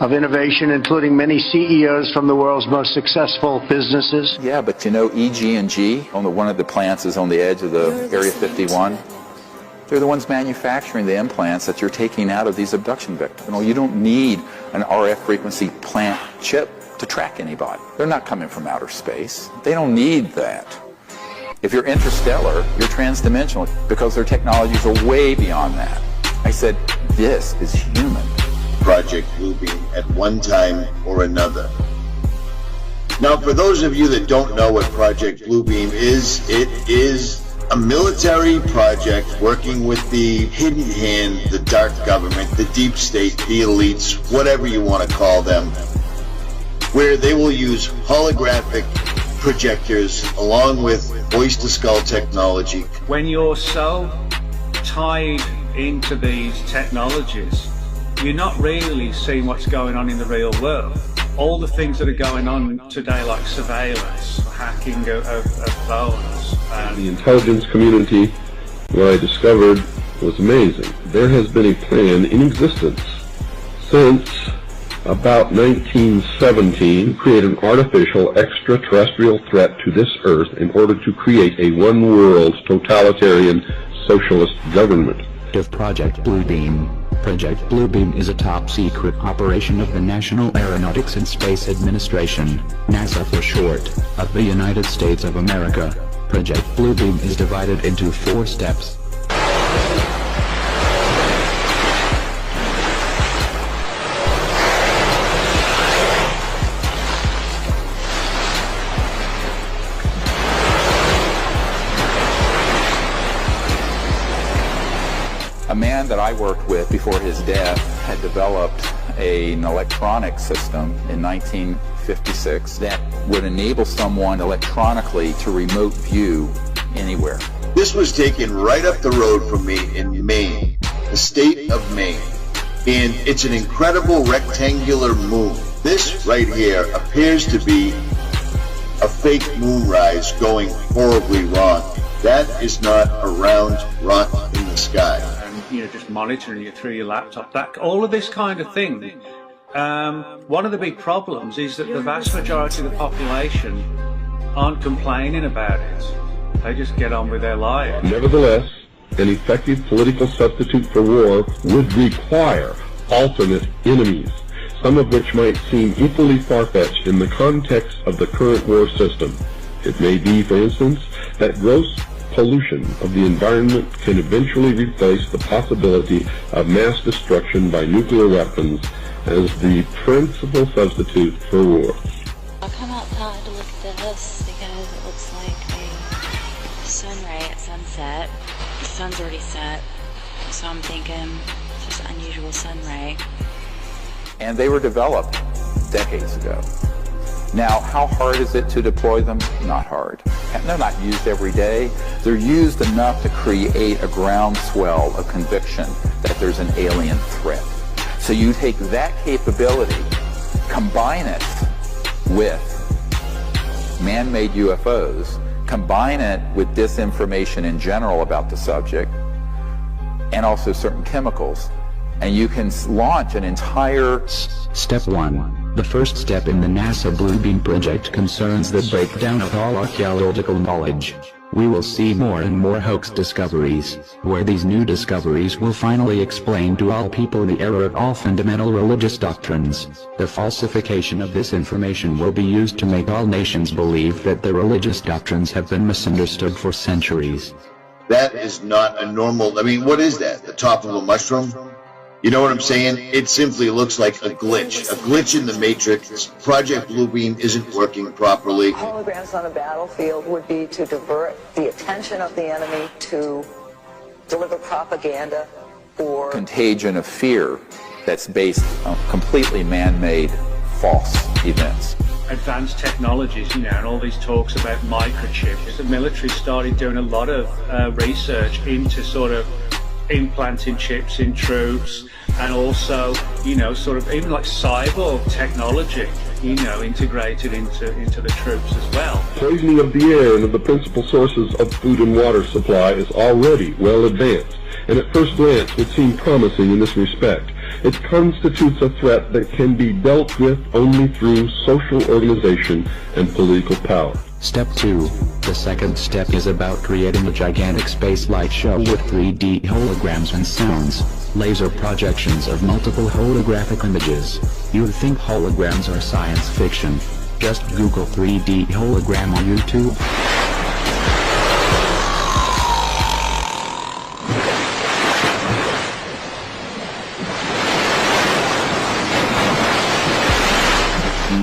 of innovation, including many CEOs from the world's most successful businesses. Yeah, but you know, EG&G, one of the plants is on the edge of the Area 51. They're the ones manufacturing the implants that you're taking out of these abduction victims. You don't need an RF frequency plant chip to track anybody. They're not coming from outer space. They don't need that. If you're interstellar, you're transdimensional because their technologies are way beyond that. I said, this is human. Project Bluebeam at one time or another. Now, for those of you that don't know what Project Bluebeam is, it is a military project working with the hidden hand, the dark government, the deep state, the elites, whatever you want to call them, where they will use holographic projectors along with voice-to-skull technology. When you're so tied into these technologies, you're not really seeing what's going on in the real world. All the things that are going on today, like surveillance, hacking of phones. The intelligence community, what I discovered was amazing. There has been a plan in existence since about 1917 to create an artificial extraterrestrial threat to this Earth in order to create a one-world totalitarian socialist government. Of Project Bluebeam. Project Bluebeam is a top-secret operation of the National Aeronautics and Space Administration, NASA for short, of the United States of America. Project Bluebeam is divided into 4 steps. A man that I worked with before his death had developed an electronic system in 1956 that would enable someone electronically to remote view anywhere. This was taken right up the road from me in Maine, the state of Maine. And it's an incredible rectangular moon. This right here appears to be a fake moonrise going horribly wrong. That is not a round rock in the sky. Just monitoring it through your laptop, all of this kind of thing. One of the big problems is that the vast majority of the population aren't complaining about it. They just get on with their lives. Nevertheless, an effective political substitute for war would require alternate enemies, some of which might seem equally far-fetched in the context of the current war system. It may be, for instance, that gross pollution of the environment can eventually replace the possibility of mass destruction by nuclear weapons as the principal substitute for war. I'll come outside to look at this because it looks like a sun ray at sunset. The sun's already set, so I'm thinking it's just an unusual sun ray. And they were developed decades ago. Now, how hard is it to deploy them? Not hard. And they're not used every day. They're used enough to create a groundswell of conviction that there's an alien threat. So you take that capability, combine it with man-made UFOs, combine it with disinformation in general about the subject, and also certain chemicals, and you can launch an entire... Step 1. The first step in the NASA Bluebeam project concerns the breakdown of all archaeological knowledge. We will see more and more hoax discoveries, where these new discoveries will finally explain to all people the error of all fundamental religious doctrines. The falsification of this information will be used to make all nations believe that the religious doctrines have been misunderstood for centuries. That is not a normal, what is that? The top of a mushroom? You know what I'm saying? It simply looks like a glitch in the matrix. Project Bluebeam isn't working properly. Holograms on a battlefield would be to divert the attention of the enemy, to deliver propaganda or contagion of fear that's based on completely man-made false events. Advanced technologies, and all these talks about microchips. The military started doing a lot of research into sort of implanting chips in troops, and also, sort of even like cyborg technology, integrated into the troops as well. Poisoning of the air and of the principal sources of food and water supply is already well advanced, and at first glance would seem promising in this respect. It constitutes a threat that can be dealt with only through social organization and political power. Step 2. The second step is about creating a gigantic space light show with 3D holograms and sounds, laser projections of multiple holographic images. You'd think holograms are science fiction. Just Google 3D hologram on YouTube.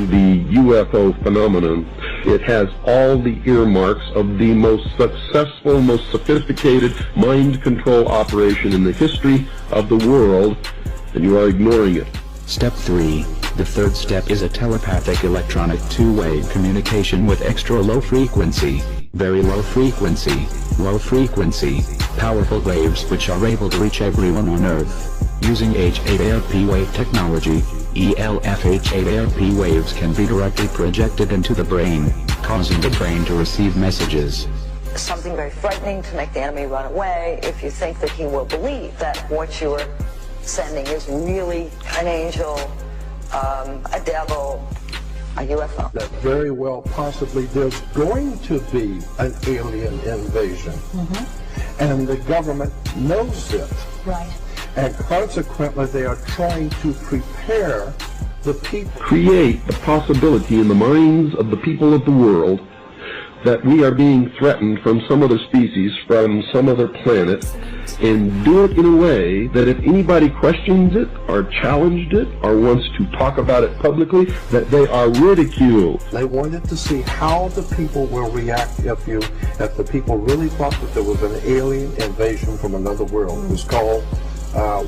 The UFO phenomenon, it has all the earmarks of the most successful, most sophisticated mind control operation in the history of the world, and you are ignoring it. Step 3. The third step is a telepathic electronic two-way communication with extra low frequency, very low frequency, powerful waves which are able to reach everyone on Earth. Using H8ARP wave technology, ELF-H8ARP waves can be directly projected into the brain, causing the brain to receive messages. Something very frightening to make the enemy run away if you think that he will believe that what you're sending is really an angel, a devil, a UFO. That very well possibly there's going to be an alien invasion. And the government knows it. Right. And consequently, they are trying to prepare the people. Create the possibility in the minds of the people of the world that we are being threatened from some other species, from some other planet, and do it in a way that if anybody questions it, or challenged it, or wants to talk about it publicly, that they are ridiculed. They wanted to see how the people will react if the people really thought that there was an alien invasion from another world. It was called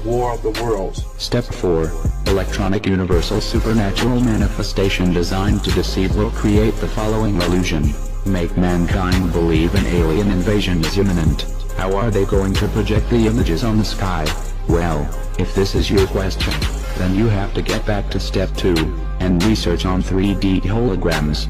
War of the Worlds. Step 4. Electronic universal supernatural manifestation designed to deceive will create the following illusion. Make mankind believe an alien invasion is imminent. How are they going to project the images on the sky? Well, if this is your question, then you have to get back to step 2, and research on 3D holograms.